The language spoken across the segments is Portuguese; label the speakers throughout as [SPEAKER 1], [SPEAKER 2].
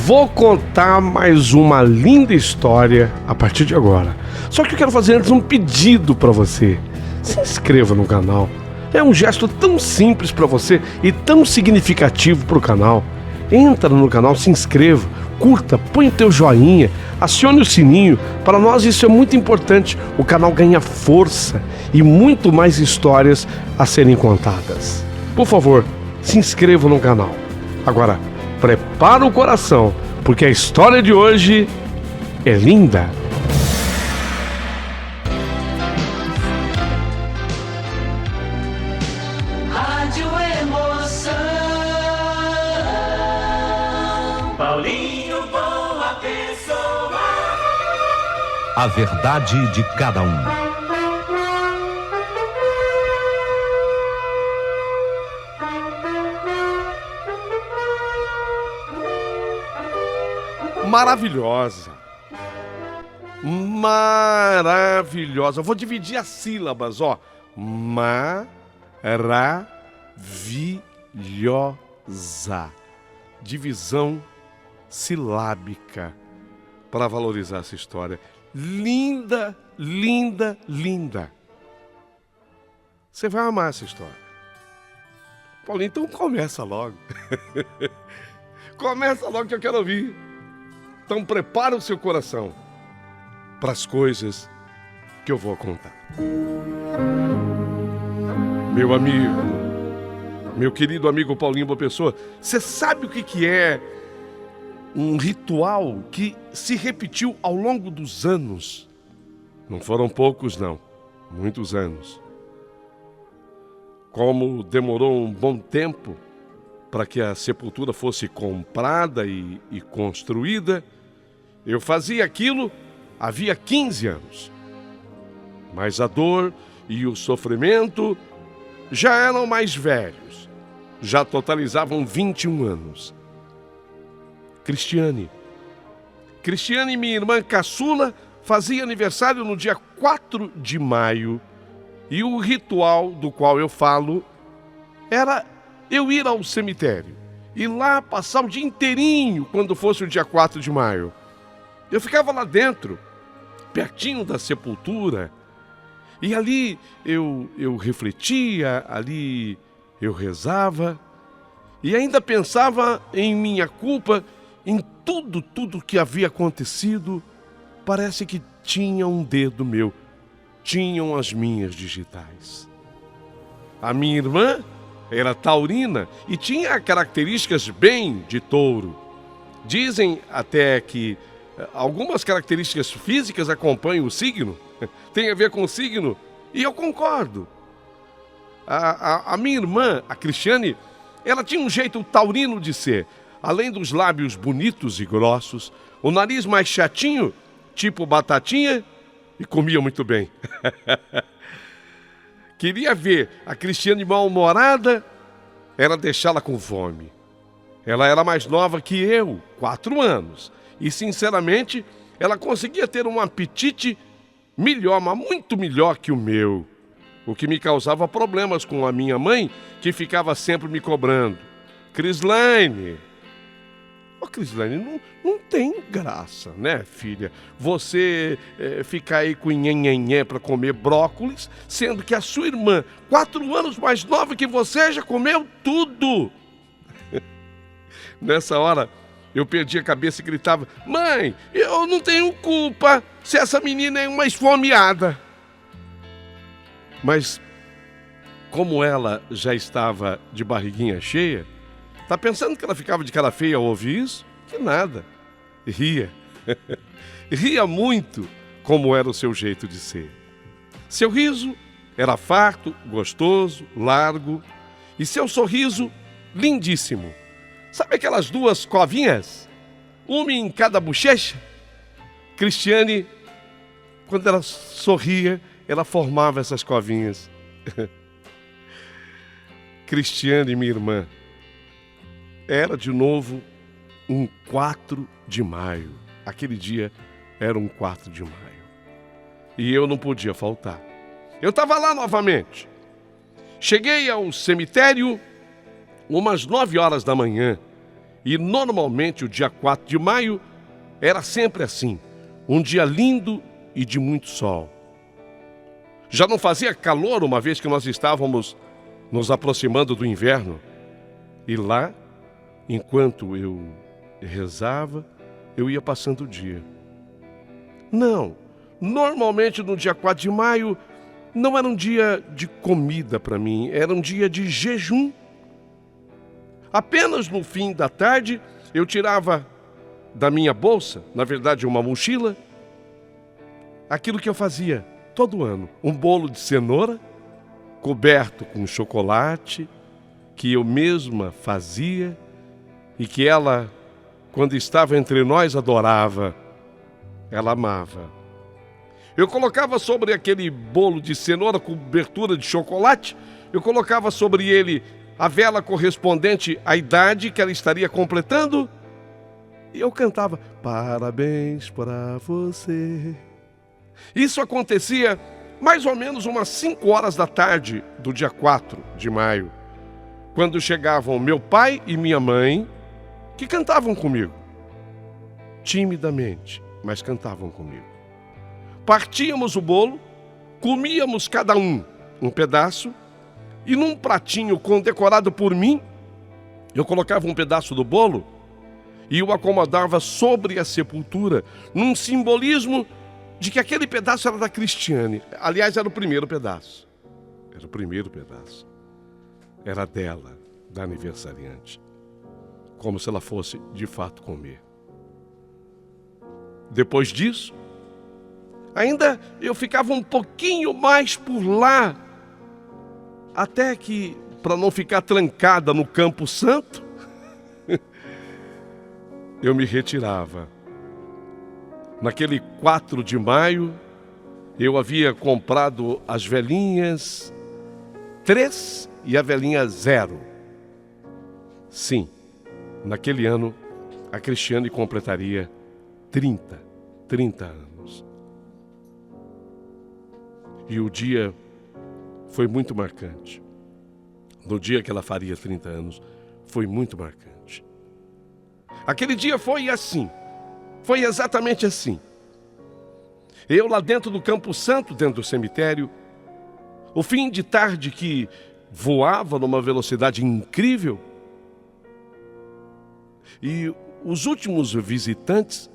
[SPEAKER 1] Vou contar mais uma linda história a partir de agora. Só que eu quero fazer antes um pedido para você. Se inscreva no canal. É um gesto tão simples para você e tão significativo para o canal. Entra no canal, se inscreva, curta, põe o teu joinha, acione o sininho. Para nós isso é muito importante. O canal ganha força e muito mais histórias a serem contadas. Por favor, se inscreva no canal. Agora, prepara o coração, porque a história de hoje é linda.
[SPEAKER 2] Rádio Emoção. Paulinho, boa pessoa.
[SPEAKER 3] A verdade de cada um.
[SPEAKER 1] Maravilhosa. Maravilhosa. Vou dividir as sílabas, ó. Maravilhosa. Divisão silábica para valorizar essa história. Linda, linda, linda. Você vai amar essa história. Paulinho, então começa logo. Começa logo que eu quero ouvir. Então prepara o seu coração para as coisas que eu vou contar. Meu amigo, meu querido amigo Paulinho Boa Pessoa, você sabe o que é um ritual que se repetiu ao longo dos anos? Não foram poucos, não. Muitos anos. Como demorou um bom tempo para que a sepultura fosse comprada e construída, eu fazia aquilo havia 15 anos. Mas a dor e o sofrimento já eram mais velhos, já totalizavam 21 anos. Cristiane, minha irmã caçula, fazia aniversário no dia 4 de maio, e o ritual do qual eu falo era eu ir ao cemitério e lá passar o dia inteirinho quando fosse o dia 4 de maio. Eu ficava lá dentro, pertinho da sepultura, e ali eu refletia, ali eu rezava, e ainda pensava em minha culpa, em tudo que havia acontecido. Parece que tinha um dedo meu, tinham as minhas digitais. A minha irmã era taurina e tinha características bem de touro. Dizem até que algumas características físicas acompanham o signo, tem a ver com o signo, e eu concordo. A minha irmã, a Cristiane, ela tinha um jeito taurino de ser. Além dos lábios bonitos e grossos, o nariz mais chatinho, tipo batatinha, e comia muito bem. Queria ver a Cristiane mal-humorada, era deixá-la com fome. Ela era mais nova que eu, 4 anos. E, sinceramente, ela conseguia ter um apetite melhor, mas muito melhor que o meu. O que me causava problemas com a minha mãe, que ficava sempre me cobrando. Crislaine, Crislaine, não tem graça, né, filha? Você ficar aí com nhenhenhé para comer brócolis, sendo que a sua irmã, 4 anos mais nova que você, já comeu tudo. Nessa hora, eu perdi a cabeça e gritava: mãe, eu não tenho culpa se essa menina é uma esfomeada. Mas, como ela já estava de barriguinha cheia, tá pensando que ela ficava de cara feia ao ouvir isso? Que nada. Ria. Ria muito, como era o seu jeito de ser. Seu riso era farto, gostoso, largo, e seu sorriso lindíssimo. Sabe aquelas 2 covinhas? Uma em cada bochecha? Cristiane, quando ela sorria, ela formava essas covinhas. Cristiane, minha irmã, era de novo um 4 de maio. Aquele dia era um 4 de maio. E eu não podia faltar. Eu estava lá novamente. Cheguei ao cemitério umas 9 horas da manhã E normalmente o dia 4 de maio era sempre assim, um dia lindo e de muito sol. Já não fazia calor uma vez que nós estávamos nos aproximando do inverno. E lá, enquanto eu rezava, eu ia passando o dia. Não, normalmente no dia 4 de maio não era um dia de comida para mim, era um dia de jejum. Apenas no fim da tarde eu tirava da minha bolsa, na verdade uma mochila, aquilo que eu fazia todo ano, um bolo de cenoura coberto com chocolate que eu mesma fazia e que ela, quando estava entre nós, adorava, ela amava. Eu colocava sobre aquele bolo de cenoura, cobertura de chocolate, eu colocava sobre ele a vela correspondente à idade que ela estaria completando, e eu cantava, parabéns para você. Isso acontecia mais ou menos umas 5 horas da tarde do dia 4 de maio, quando chegavam meu pai e minha mãe, que cantavam comigo, timidamente, mas cantavam comigo. Partíamos o bolo, comíamos cada um pedaço, e num pratinho condecorado por mim, eu colocava um pedaço do bolo e o acomodava sobre a sepultura, num simbolismo de que aquele pedaço era da Cristiane. Aliás, era o primeiro pedaço. Era o primeiro pedaço. Era dela, da aniversariante. Como se ela fosse, de fato, comer. Depois disso, ainda eu ficava um pouquinho mais por lá, até que, para não ficar trancada no Campo Santo, eu me retirava. Naquele 4 de maio, eu havia comprado as velhinhas 3 e a velhinha 0. Sim, naquele ano, a Cristiane completaria 30 anos. E o dia foi muito marcante. No dia que ela faria 30 anos, foi muito marcante. Aquele dia foi assim. Foi exatamente assim. Eu lá dentro do Campo Santo, dentro do cemitério, o fim de tarde que voava numa velocidade incrível, e os últimos visitantes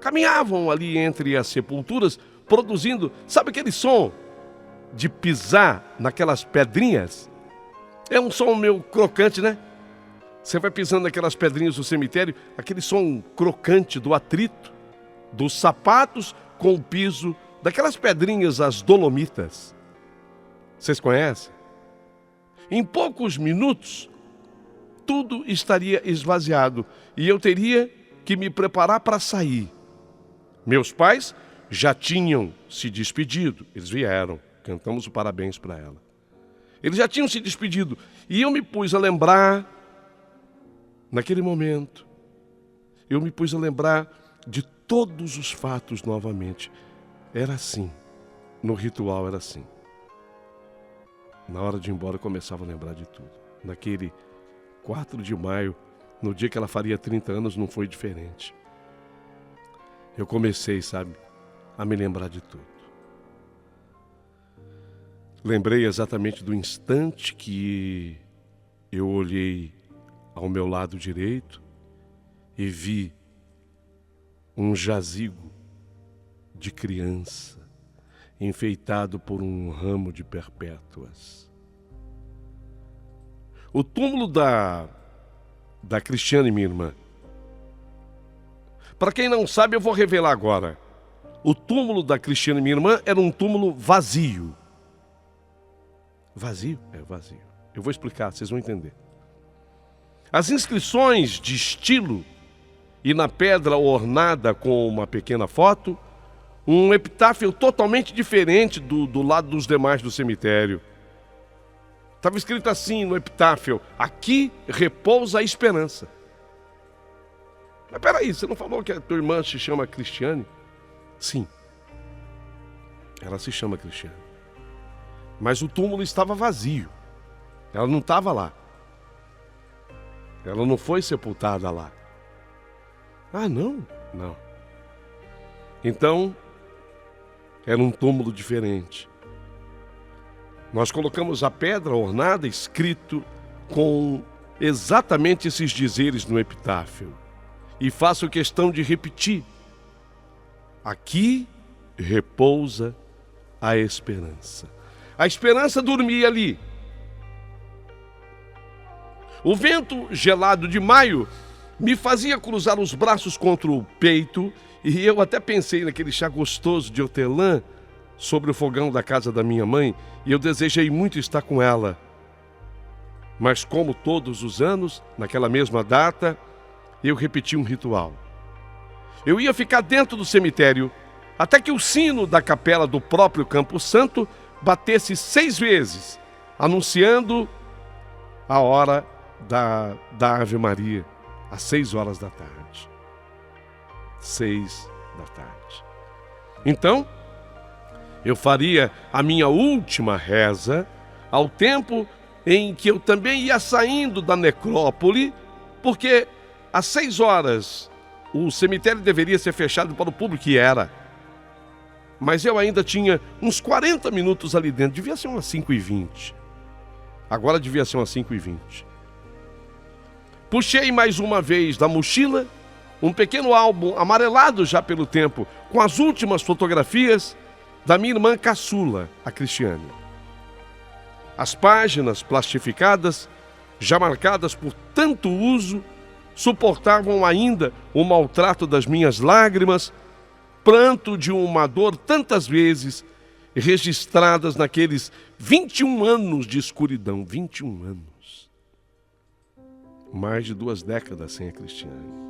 [SPEAKER 1] caminhavam ali entre as sepulturas, produzindo, sabe aquele som de pisar naquelas pedrinhas? É um som meio crocante, né? Você vai pisando naquelas pedrinhas do cemitério, aquele som crocante do atrito, dos sapatos com o piso, daquelas pedrinhas, as dolomitas. Vocês conhecem? Em poucos minutos, tudo estaria esvaziado e eu teria que me preparar para sair. Meus pais já tinham se despedido, eles vieram, cantamos o parabéns para ela. Eles já tinham se despedido e eu me pus a lembrar. Naquele momento, eu me pus a lembrar de todos os fatos novamente. Era assim, no ritual era assim. Na hora de ir embora eu começava a lembrar de tudo. Naquele 4 de maio, no dia que ela faria 30 anos, não foi diferente. Eu comecei, sabe, a me lembrar de tudo. Lembrei exatamente do instante que eu olhei ao meu lado direito e vi um jazigo de criança enfeitado por um ramo de perpétuas. O túmulo da Cristiane, minha irmã. Para quem não sabe, eu vou revelar agora. O túmulo da Cristiane, minha irmã, era um túmulo vazio. Vazio? É vazio. Eu vou explicar, vocês vão entender. As inscrições de estilo e na pedra ornada com uma pequena foto, um epitáfio totalmente diferente do lado dos demais do cemitério. Estava escrito assim no epitáfio: aqui repousa a esperança. Mas peraí, você não falou que a tua irmã se chama Cristiane? Sim, ela se chama Cristiane. Mas o túmulo estava vazio, ela não estava lá. Ela não foi sepultada lá. Ah, não? Não. Então, era um túmulo diferente. Nós colocamos a pedra ornada, escrito com exatamente esses dizeres no epitáfio. E faço questão de repetir. Aqui repousa a esperança. A esperança dormia ali. O vento gelado de maio me fazia cruzar os braços contra o peito e eu até pensei naquele chá gostoso de hortelã sobre o fogão da casa da minha mãe e eu desejei muito estar com ela. Mas como todos os anos, naquela mesma data, eu repeti um ritual. Eu ia ficar dentro do cemitério até que o sino da capela do próprio Campo Santo batesse 6 vezes, anunciando a hora da Ave Maria, às 6 horas da tarde. 6 da tarde. Então, eu faria a minha última reza ao tempo em que eu também ia saindo da necrópole, porque às 6 horas o cemitério deveria ser fechado para o público, e era. Mas eu ainda tinha uns 40 minutos ali dentro, devia ser umas 5h20. Agora devia ser umas 5h20. Puxei mais uma vez da mochila um pequeno álbum amarelado já pelo tempo, com as últimas fotografias da minha irmã caçula, a Cristiane. As páginas plastificadas, já marcadas por tanto uso, suportavam ainda o maltrato das minhas lágrimas, pranto de uma dor tantas vezes registradas naqueles 21 anos de escuridão. 21 anos. Mais de 2 décadas sem a Cristiane.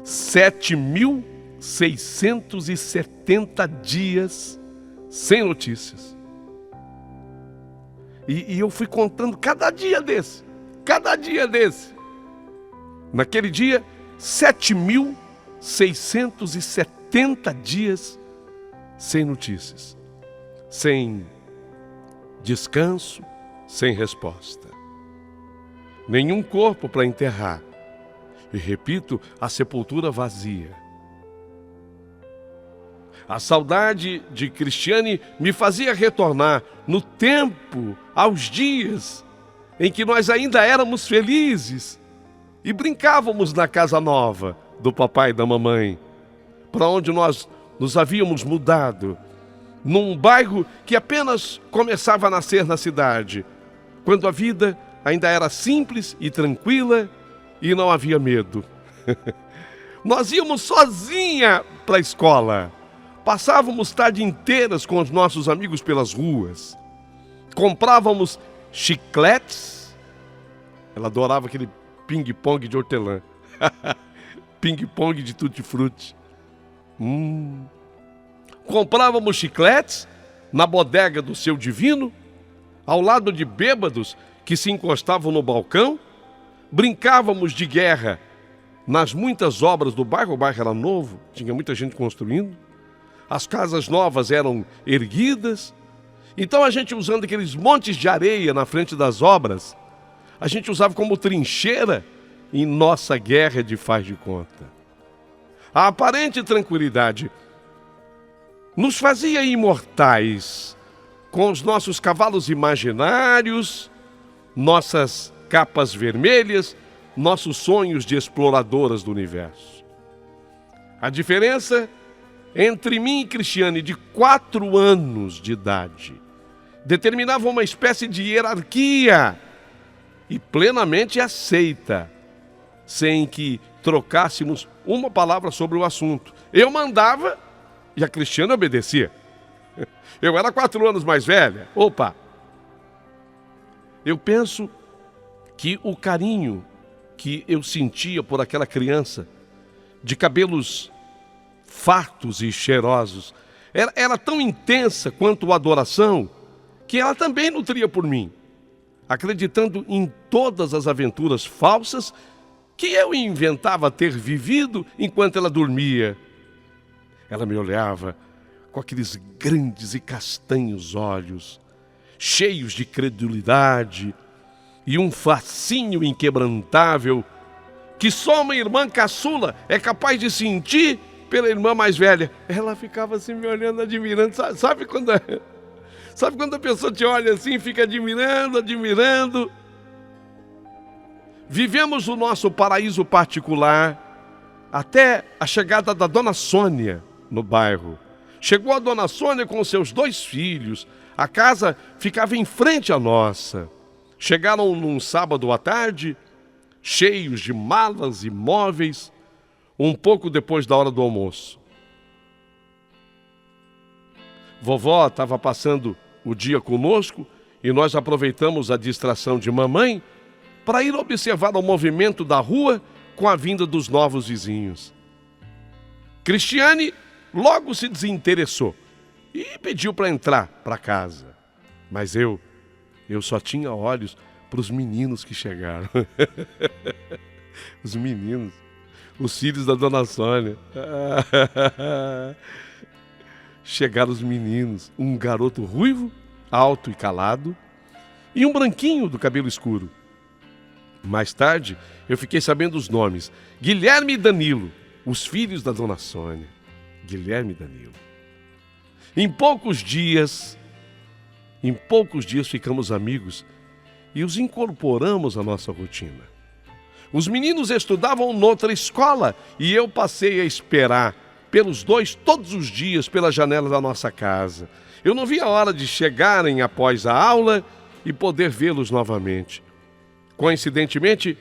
[SPEAKER 1] 7.670 dias sem notícias. E eu fui contando cada dia desse. Naquele dia, 7.670 dias sem notícias. Sem descanso, sem resposta. Nenhum corpo para enterrar. E repito, a sepultura vazia. A saudade de Cristiane me fazia retornar no tempo, aos dias em que nós ainda éramos felizes e brincávamos na casa nova do papai e da mamãe, para onde nós nos havíamos mudado, num bairro que apenas começava a nascer na cidade, quando a vida ainda era simples e tranquila e não havia medo. Nós íamos sozinha para a escola. Passávamos tarde inteiras com os nossos amigos pelas ruas. Comprávamos chicletes. Ela adorava aquele ping-pong de hortelã. Ping-pong de tutti-frutti. Comprávamos chicletes na bodega do Seu Divino, ao lado de bêbados que se encostavam no balcão. Brincávamos de guerra nas muitas obras do bairro. O bairro era novo, tinha muita gente construindo. As casas novas eram erguidas. Então a gente, usando aqueles montes de areia na frente das obras, a gente usava como trincheira em nossa guerra de faz de conta. A aparente tranquilidade nos fazia imortais com os nossos cavalos imaginários, nossas capas vermelhas, nossos sonhos de exploradoras do universo. A diferença entre mim e Cristiane, de 4 anos de idade, determinava uma espécie de hierarquia e plenamente aceita, sem que trocássemos uma palavra sobre o assunto. Eu mandava e a Cristiane obedecia. Eu era 4 anos mais velha. Opa! Eu penso que o carinho que eu sentia por aquela criança, de cabelos fartos e cheirosos, era tão intensa quanto a adoração, que ela também nutria por mim, acreditando em todas as aventuras falsas que eu inventava ter vivido enquanto ela dormia. Ela me olhava com aqueles grandes e castanhos olhos, cheios de credulidade, e um fascínio inquebrantável que só uma irmã caçula é capaz de sentir pela irmã mais velha. Ela ficava assim me olhando, admirando. Sabe quando a pessoa te olha assim, fica admirando? Vivemos o nosso paraíso particular até a chegada da Dona Sônia no bairro. Chegou a Dona Sônia com seus 2 filhos. A casa ficava em frente à nossa. Chegaram num sábado à tarde, cheios de malas e móveis, um pouco depois da hora do almoço. Vovó estava passando o dia conosco e nós aproveitamos a distração de mamãe para ir observar o movimento da rua com a vinda dos novos vizinhos. Cristiane logo se desinteressou e pediu para entrar para casa. Mas eu só tinha olhos para os meninos que chegaram. Os meninos, os filhos da Dona Sônia. Chegaram os meninos, um garoto ruivo, alto e calado, e um branquinho do cabelo escuro. Mais tarde, eu fiquei sabendo os nomes: Guilherme e Danilo, os filhos da Dona Sônia. Guilherme e Danilo. Em poucos dias ficamos amigos e os incorporamos à nossa rotina. Os meninos estudavam noutra escola e eu passei a esperar pelos 2 todos os dias pela janela da nossa casa. Eu não via a hora de chegarem após a aula e poder vê-los novamente. Coincidentemente,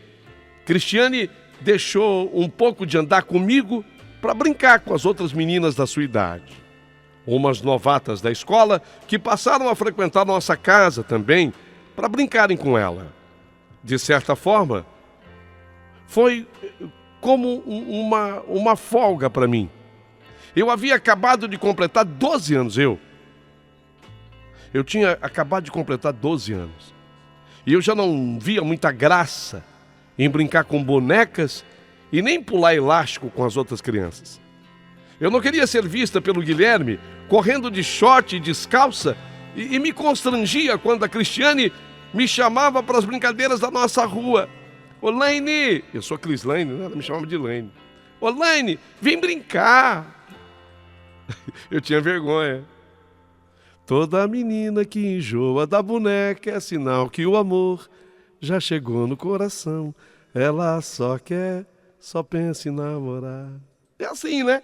[SPEAKER 1] Cristiane deixou um pouco de andar comigo para brincar com as outras meninas da sua idade. Umas novatas da escola que passaram a frequentar nossa casa também para brincarem com ela. De certa forma, foi como uma folga para mim. Eu havia acabado de completar 12 anos, eu tinha acabado de completar 12 anos. E eu já não via muita graça em brincar com bonecas e nem pular elástico com as outras crianças. Eu não queria ser vista pelo Guilherme correndo de short e descalça e me constrangia quando a Cristiane me chamava para as brincadeiras da nossa rua. Ô Laine, eu sou a Cris Laine, né? Ela me chamava de Laine. Ô Laine, vem brincar. Eu tinha vergonha. Toda menina que enjoa da boneca é sinal que o amor já chegou no coração. Ela só pensa em namorar. É assim, né?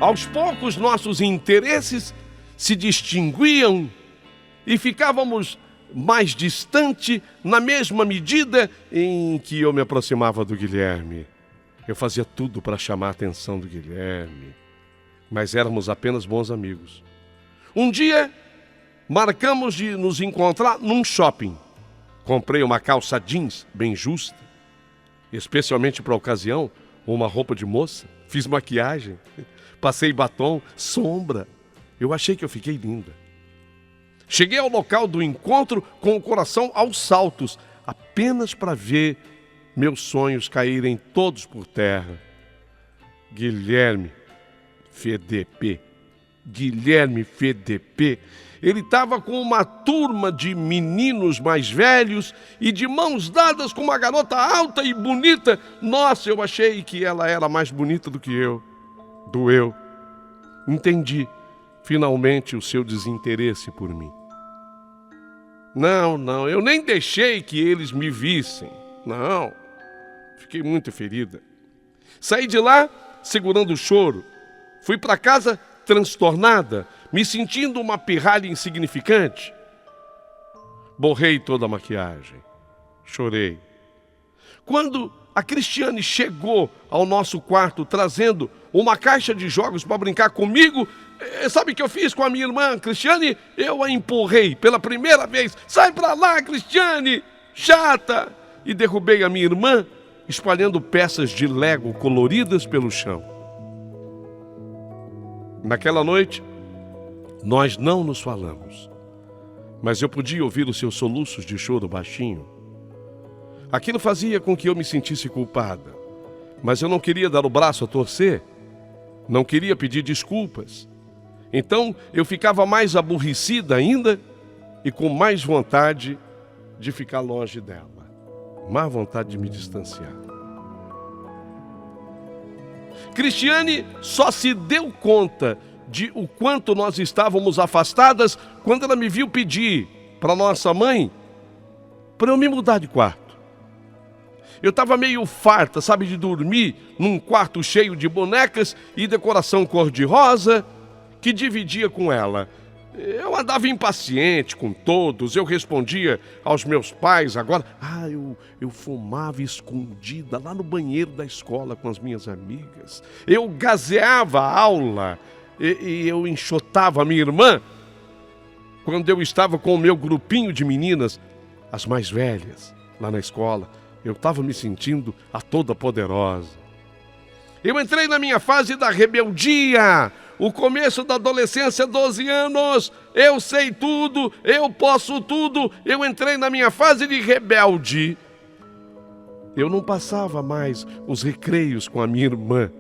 [SPEAKER 1] Aos poucos, nossos interesses se distinguiam e ficávamos mais distante na mesma medida em que eu me aproximava do Guilherme. Eu fazia tudo para chamar a atenção do Guilherme, mas éramos apenas bons amigos. Um dia, marcamos de nos encontrar num shopping. Comprei uma calça jeans bem justa, especialmente para a ocasião, uma roupa de moça. Fiz maquiagem, passei batom, sombra. Eu achei que eu fiquei linda. Cheguei ao local do encontro com o coração aos saltos, apenas para ver meus sonhos caírem todos por terra. Guilherme FDP. Ele estava com uma turma de meninos mais velhos e de mãos dadas com uma garota alta e bonita. Nossa, eu achei que ela era mais bonita do que eu. Doeu. Entendi, finalmente, o seu desinteresse por mim. Não, eu nem deixei que eles me vissem. Não, fiquei muito ferida. Saí de lá segurando o choro. Fui para casa transtornada, me sentindo uma pirralha insignificante. Borrei toda a maquiagem. Chorei. Quando a Cristiane chegou ao nosso quarto trazendo uma caixa de jogos para brincar comigo, sabe o que eu fiz com a minha irmã Cristiane? Eu a empurrei pela primeira vez. Sai para lá, Cristiane, chata! E derrubei a minha irmã, espalhando peças de Lego coloridas pelo chão. Naquela noite, nós não nos falamos, mas eu podia ouvir os seus soluços de choro baixinho. Aquilo fazia com que eu me sentisse culpada, mas eu não queria dar o braço a torcer, não queria pedir desculpas. Então eu ficava mais aborrecida ainda e com mais vontade de ficar longe dela, mais vontade de me distanciar. Cristiane só se deu conta de o quanto nós estávamos afastadas quando ela me viu pedir para nossa mãe para eu me mudar de quarto. Eu estava meio farta, sabe, de dormir num quarto cheio de bonecas e decoração cor-de-rosa que dividia com ela. Eu andava impaciente com todos, eu respondia aos meus pais agora. Eu fumava escondida lá no banheiro da escola com as minhas amigas. Eu gazeava a aula e eu enxotava a minha irmã quando eu estava com o meu grupinho de meninas, as mais velhas, lá na escola. Eu estava me sentindo a toda poderosa. Eu entrei na minha fase da rebeldia, o começo da adolescência, 12 anos, eu sei tudo, eu posso tudo. Eu entrei na minha fase de rebelde. Eu não passava mais os recreios com a minha irmã.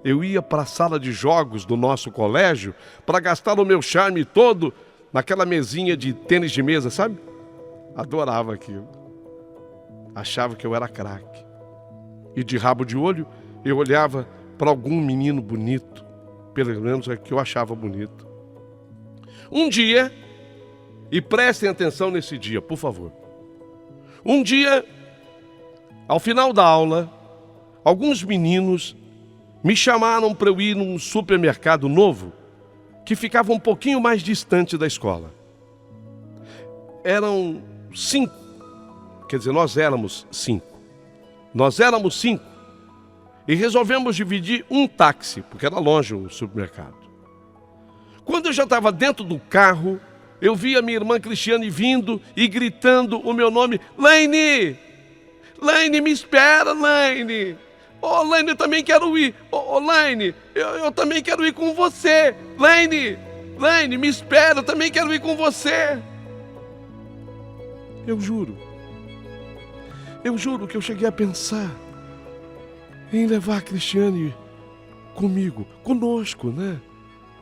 [SPEAKER 1] Eu ia para a sala de jogos do nosso colégio para gastar o meu charme todo naquela mesinha de tênis de mesa, sabe? Adorava aquilo. Achava que eu era craque. E de rabo de olho, eu olhava para algum menino bonito. Pelo menos é que eu achava bonito. Um dia, e prestem atenção nesse dia, por favor. Um dia, ao final da aula, alguns meninos me chamaram para eu ir num supermercado novo que ficava um pouquinho mais distante da escola. Eram 5. Quer dizer, nós éramos 5. Nós éramos 5. E resolvemos dividir um táxi, porque era longe o supermercado. Quando eu já estava dentro do carro, eu vi a minha irmã Cristiane vindo e gritando o meu nome. Laine! Laine, me espera, Laine! Oh, Laine, eu também quero ir. Oh, Laine, eu também quero ir com você. Laine, Laine, me espera, eu também quero ir com você. Eu juro que eu cheguei a pensar em levar a Cristiane comigo, conosco, né?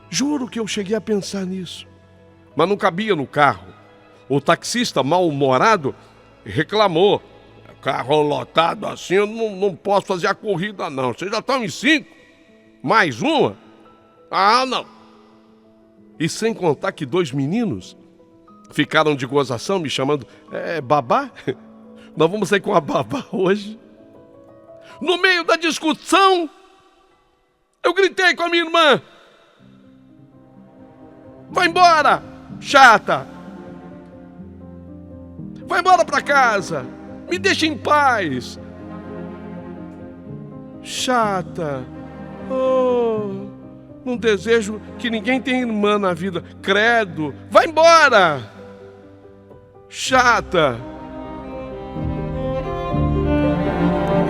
[SPEAKER 1] Juro que eu cheguei a pensar nisso. Mas não cabia no carro. O taxista mal-humorado reclamou. Carro lotado assim, eu não posso fazer a corrida não. Vocês já estão em 5? Mais uma? Ah, não. E sem contar que 2 meninos ficaram de gozação me chamando babá. Nós vamos sair com a babá hoje. No meio da discussão, eu gritei com a minha irmã. Vai embora, chata. Vai embora pra casa. Me deixa em paz. Chata. Oh, não desejo que ninguém tenha irmã na vida. Credo. Vai embora. Chata.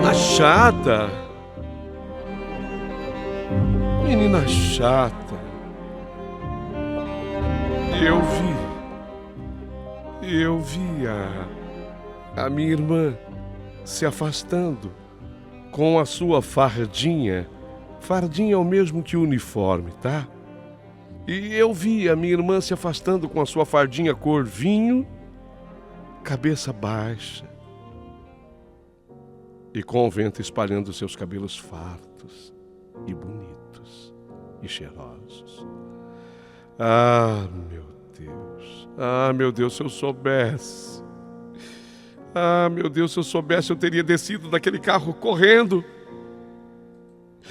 [SPEAKER 1] A chata. Menina chata. Eu vi a minha irmã se afastando com a sua fardinha. Fardinha é o mesmo que uniforme, tá? E eu vi a minha irmã se afastando com a sua fardinha cor vinho, cabeça baixa, e com o vento espalhando seus cabelos fartos e bonitos e cheirosos. Ah, meu Deus, se eu soubesse. Ah, meu Deus, se eu soubesse, eu teria descido daquele carro correndo.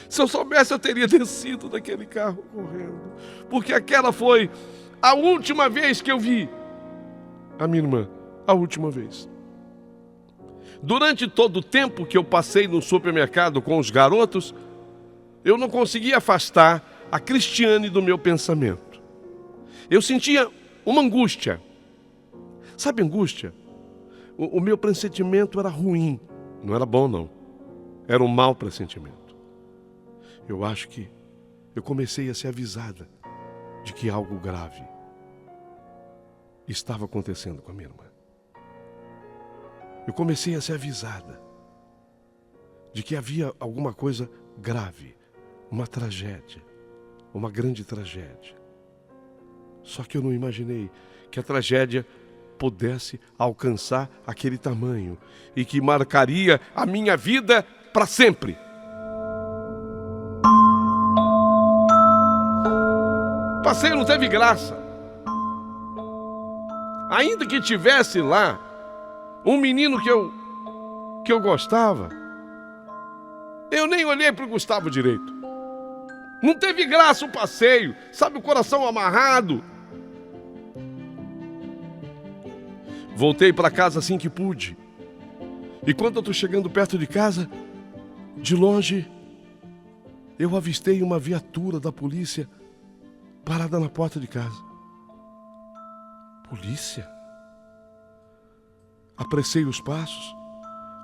[SPEAKER 1] Se eu soubesse, eu teria descido daquele carro correndo. Porque aquela foi a última vez que eu vi a minha irmã. A última vez. Durante todo o tempo que eu passei no supermercado com os garotos, eu não conseguia afastar a Cristiane do meu pensamento. Eu sentia uma angústia. Sabe angústia? O meu pressentimento era ruim. Não era bom, não. Era um mau pressentimento. Eu acho que eu comecei a ser avisada de que algo grave estava acontecendo com a minha irmã. Eu comecei a ser avisada de que havia alguma coisa grave, uma tragédia, uma grande tragédia. Só que eu não imaginei que a tragédia pudesse alcançar aquele tamanho e que marcaria a minha vida para sempre. O passeio não teve graça. Ainda que tivesse lá um menino que eu gostava, eu nem olhei para o Gustavo direito. Não teve graça o passeio, sabe, o coração amarrado. Voltei para casa assim que pude. E quando eu estou chegando perto de casa, de longe, eu avistei uma viatura da polícia parada na porta de casa. Polícia? Apressei os passos.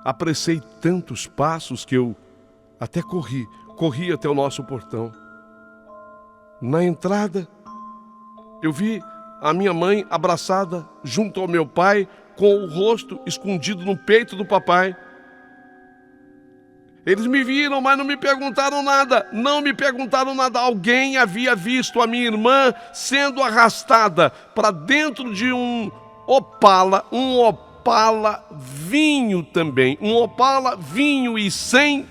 [SPEAKER 1] Apressei tantos passos que eu até corri até o nosso portão. Na entrada, eu vi a minha mãe abraçada junto ao meu pai, com o rosto escondido no peito do papai. Eles me viram, mas não me perguntaram nada. Não me perguntaram nada. Alguém havia visto a minha irmã sendo arrastada para dentro de um Opala vinho também. Um Opala vinho e sem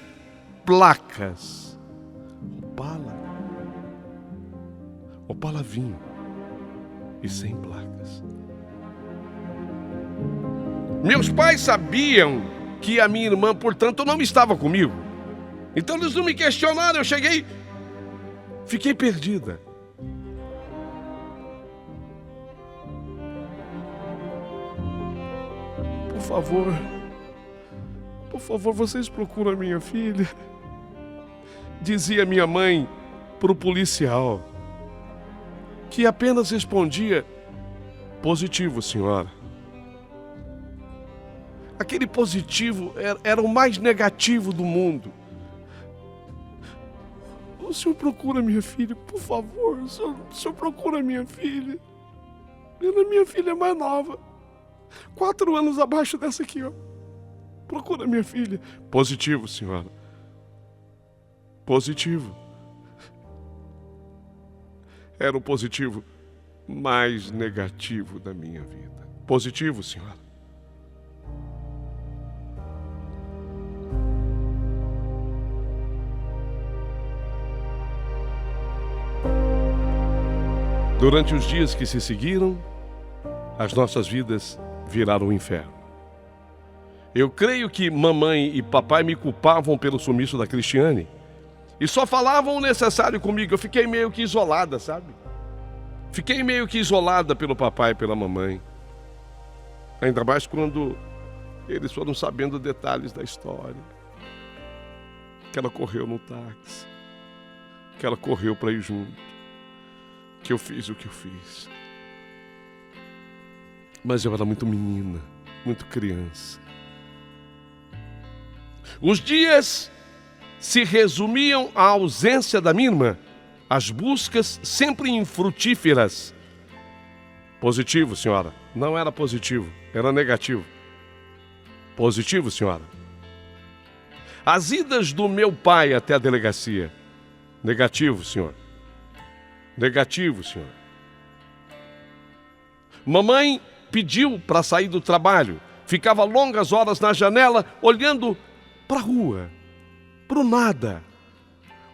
[SPEAKER 1] placas. Opala vinho e sem placas. Meus pais sabiam que a minha irmã, portanto, não estava comigo. Então eles não me questionaram. Eu cheguei, fiquei perdida. Por favor, vocês procuram a minha filha, dizia minha mãe para o policial, que apenas respondia: positivo, senhora. Aquele positivo era o mais negativo do mundo. O senhor procura minha filha, por favor. O senhor procura minha filha. A minha filha é mais nova. 4 anos abaixo dessa aqui, ó. Procura minha filha. Positivo, senhora. Positivo. Era o positivo mais negativo da minha vida. Positivo, senhora. Durante os dias que se seguiram, as nossas vidas viraram um inferno. Eu creio que mamãe e papai me culpavam pelo sumiço da Cristiane e só falavam o necessário comigo. Eu fiquei meio que isolada, sabe? Fiquei meio que isolada pelo papai e pela mamãe. Ainda mais quando eles foram sabendo detalhes da história. Que ela correu no táxi, que ela correu para ir junto, que eu fiz o que eu fiz. Mas eu era muito menina, muito criança. Os dias se resumiam à ausência da minha irmã, as buscas sempre infrutíferas. Positivo, senhora. Não era positivo, era negativo. Positivo, senhora. As idas do meu pai até a delegacia. Negativo, senhor. Negativo, senhor. Mamãe pediu para sair do trabalho. Ficava longas horas na janela, olhando para a rua, para o nada.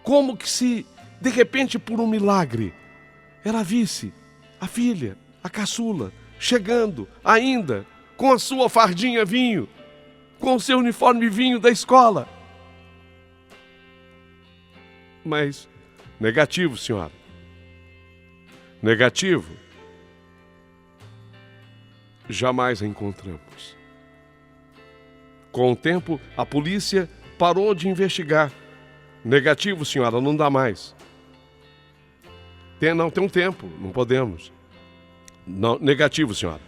[SPEAKER 1] Como que se, de repente, por um milagre, ela visse a filha, a caçula, chegando ainda com a sua fardinha vinho, com o seu uniforme vinho da escola. Mas, negativo, senhora. Negativo. Jamais a encontramos. Com o tempo, a polícia parou de investigar. Negativo, senhora, não dá mais. Tem um tempo, não podemos. Não, negativo, senhora.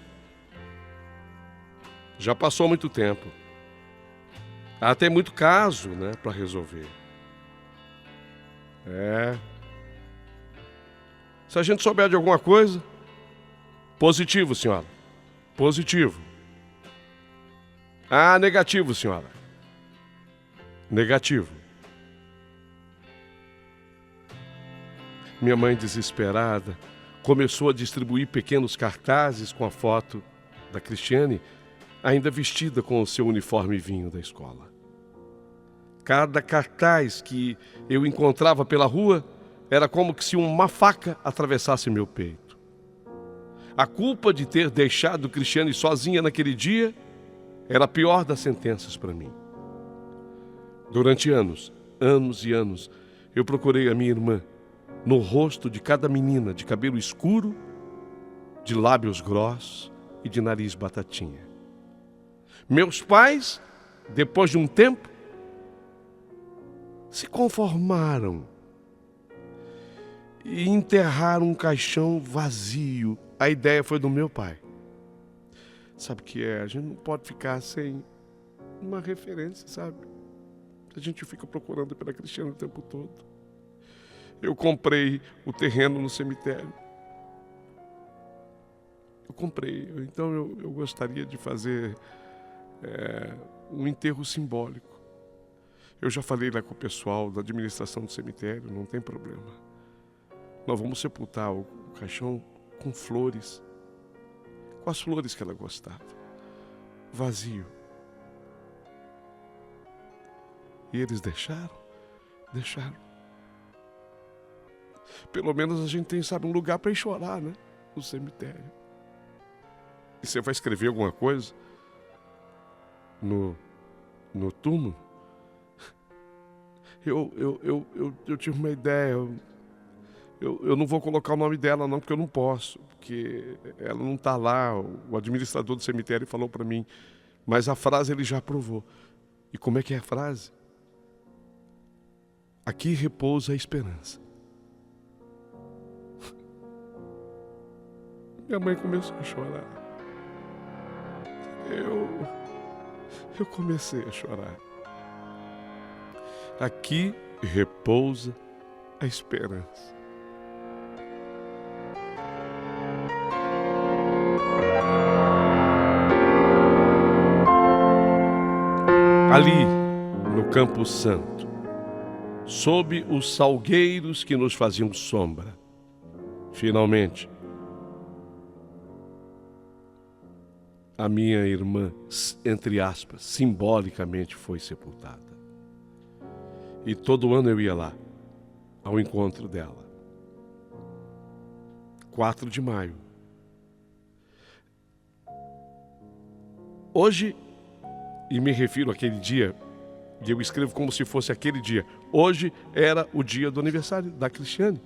[SPEAKER 1] Já passou muito tempo. Há até muito caso, né, para resolver. Se a gente souber de alguma coisa, positivo, senhora. Positivo. Ah, negativo, senhora. Negativo. Minha mãe desesperada, começou a distribuir pequenos cartazes com a foto da Cristiane, ainda vestida com o seu uniforme vinho da escola. Cada cartaz que eu encontrava pela rua era como que se uma faca atravessasse meu peito. A culpa de ter deixado Cristiane sozinha naquele dia era a pior das sentenças para mim. Durante anos e anos, eu procurei a minha irmã no rosto de cada menina de cabelo escuro, de lábios grossos e de nariz batatinha. Meus pais, depois de um tempo, se conformaram e enterraram um caixão vazio. A ideia foi do meu pai. Sabe o que é? A gente não pode ficar sem uma referência, sabe? A gente fica procurando pela Cristiane o tempo todo. Eu comprei o terreno no cemitério. Então eu gostaria de fazer um enterro simbólico. Eu já falei lá com o pessoal da administração do cemitério, não tem problema. Nós vamos sepultar o caixão com flores, com as flores que ela gostava, vazio. E eles deixaram. Pelo menos a gente tem, sabe, um lugar para ir chorar, né? No cemitério. E você vai escrever alguma coisa no túmulo? Eu tive uma ideia. Eu não vou colocar o nome dela não, porque eu não posso, porque ela não está lá. O administrador do cemitério falou para mim, mas a frase ele já aprovou. E como é que é a frase? Aqui repousa a esperança. Minha mãe começou a chorar. Eu comecei a chorar. Aqui repousa a esperança. Ali, no Campo Santo, sob os salgueiros que nos faziam sombra, finalmente, a minha irmã, entre aspas, simbolicamente foi sepultada. E todo ano eu ia lá, ao encontro dela. 4 de maio. Hoje, e me refiro àquele dia, e eu escrevo como se fosse aquele dia. Hoje era o dia do aniversário da Cristiane.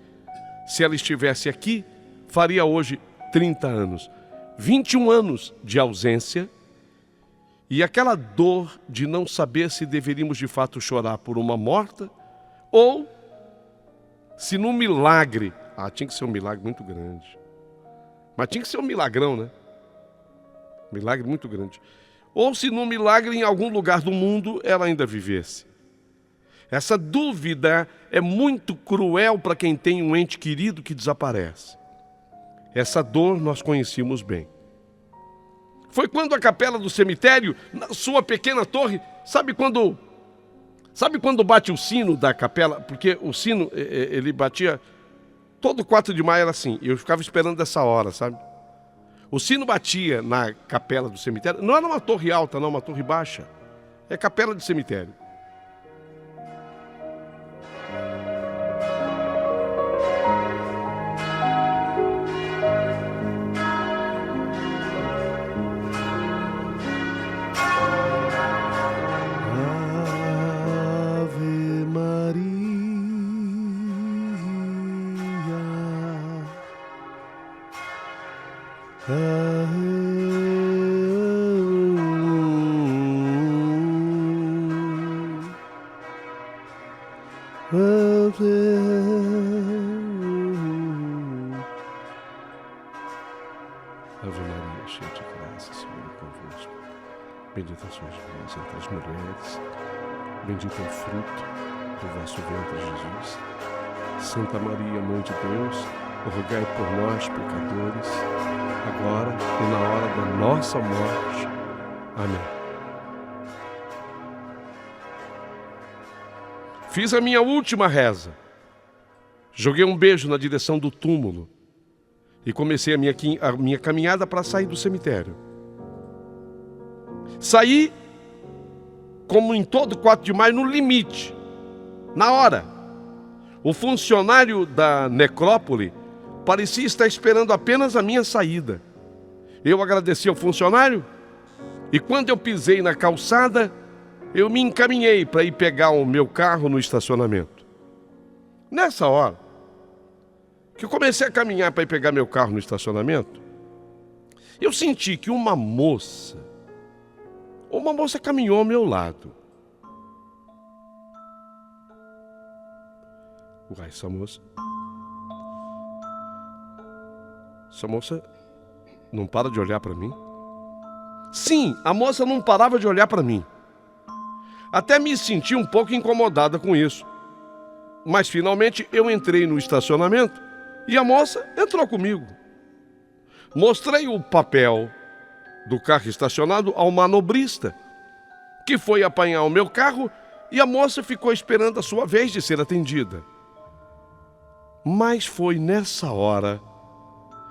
[SPEAKER 1] Se ela estivesse aqui, faria hoje 30 anos. 21 anos de ausência e aquela dor de não saber se deveríamos de fato chorar por uma morta ou se num milagre, tinha que ser um milagre muito grande, mas tinha que ser um milagrão, né? Milagre muito grande. Ou se num milagre em algum lugar do mundo ela ainda vivesse. Essa dúvida é muito cruel para quem tem um ente querido que desaparece. Essa dor nós conhecíamos bem. Foi quando a capela do cemitério, na sua pequena torre, sabe quando bate o sino da capela? Porque o sino, ele batia, todo 4 de maio era assim, eu ficava esperando essa hora, sabe? O sino batia na capela do cemitério, não era uma torre alta, não, uma torre baixa. É capela de cemitério. Ave Maria, cheia de graça, Senhor é convosco. Bendita sois vós entre as mulheres, bendito é o fruto do vosso ventre, Jesus. Santa Maria, Mãe de Deus, rogai por nós, pecadores, agora e na hora da nossa morte. Amém. Fiz a minha última reza. Joguei um beijo na direção do túmulo. e comecei a minha caminhada para sair do cemitério. Saí, como em todo 4 de maio, no limite, na hora. O funcionário da necrópole parecia estar esperando apenas a minha saída. Eu agradeci ao funcionário e quando eu pisei na calçada, eu me encaminhei para ir pegar o meu carro no estacionamento. Nessa hora, que eu comecei a caminhar para ir pegar meu carro no estacionamento, eu senti que uma moça caminhou ao meu lado. Uai, essa moça não para de olhar para mim? Sim, a moça não parava de olhar para mim. Até me senti um pouco incomodada com isso. Mas finalmente eu entrei no estacionamento e a moça entrou comigo. Mostrei o papel do carro estacionado ao manobrista, que foi apanhar o meu carro e a moça ficou esperando a sua vez de ser atendida. Mas foi nessa hora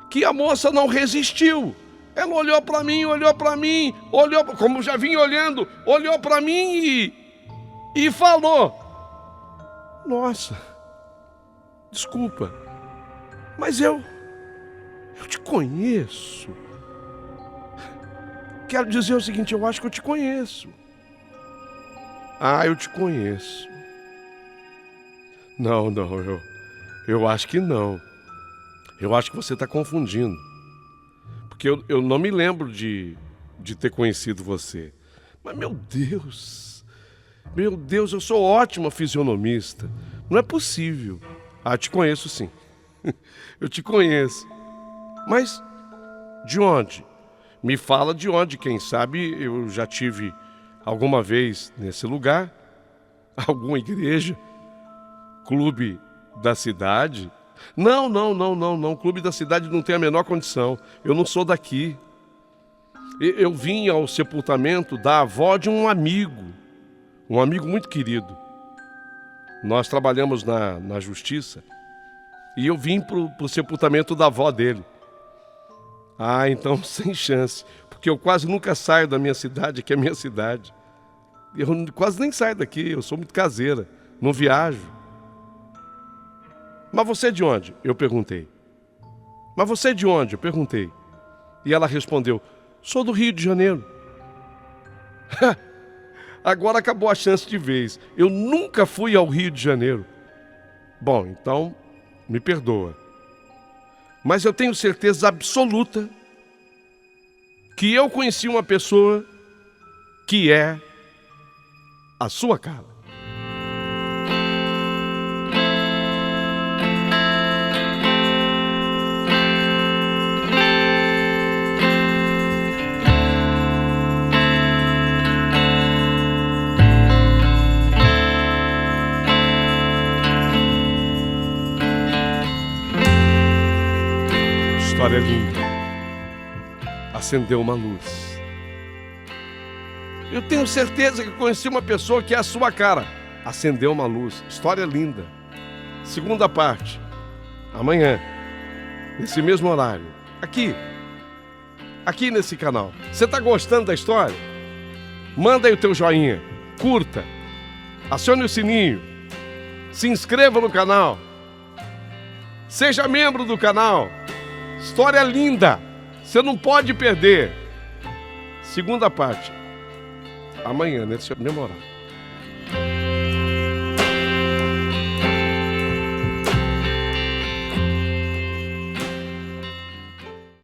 [SPEAKER 1] que a moça não resistiu. Ela olhou para mim, olhou, como já vinha olhando, olhou para mim e falou: nossa, desculpa, mas eu te conheço. Quero dizer o seguinte, eu acho que eu te conheço. Ah, eu te conheço. Não, eu acho que não. Eu acho que você está confundindo. Porque eu não me lembro de ter conhecido você. Mas, meu Deus, eu sou ótima fisionomista. Não é possível. Ah, te conheço sim. Eu te conheço. Mas, de onde? Me fala de onde, quem sabe eu já tive alguma vez nesse lugar, alguma igreja, clube da cidade. Não, clube da cidade não tem a menor condição, eu não sou daqui. Eu vim ao sepultamento da avó de um amigo muito querido. Nós trabalhamos na justiça e eu vim para o sepultamento da avó dele. Ah, então sem chance, porque eu quase nunca saio da minha cidade, que é a minha cidade. Eu quase nem saio daqui, eu sou muito caseira, não viajo. Mas você é de onde? Eu perguntei. Mas você é de onde? Eu perguntei. E ela respondeu: sou do Rio de Janeiro. Agora acabou a chance de vez. Eu nunca fui ao Rio de Janeiro. Bom, então, me perdoa. Mas eu tenho certeza absoluta que eu conheci uma pessoa que é a sua cara. História linda. Acendeu uma luz. Eu tenho certeza que conheci uma pessoa que é a sua cara. Acendeu uma luz. História linda. Segunda parte. Amanhã. Nesse mesmo horário. Aqui nesse canal. Você está gostando da história? Manda aí o teu joinha. Curta. Acione o sininho. Se inscreva no canal. Seja membro do canal. História linda, você não pode perder. Segunda parte, amanhã, nesse mesmo horário.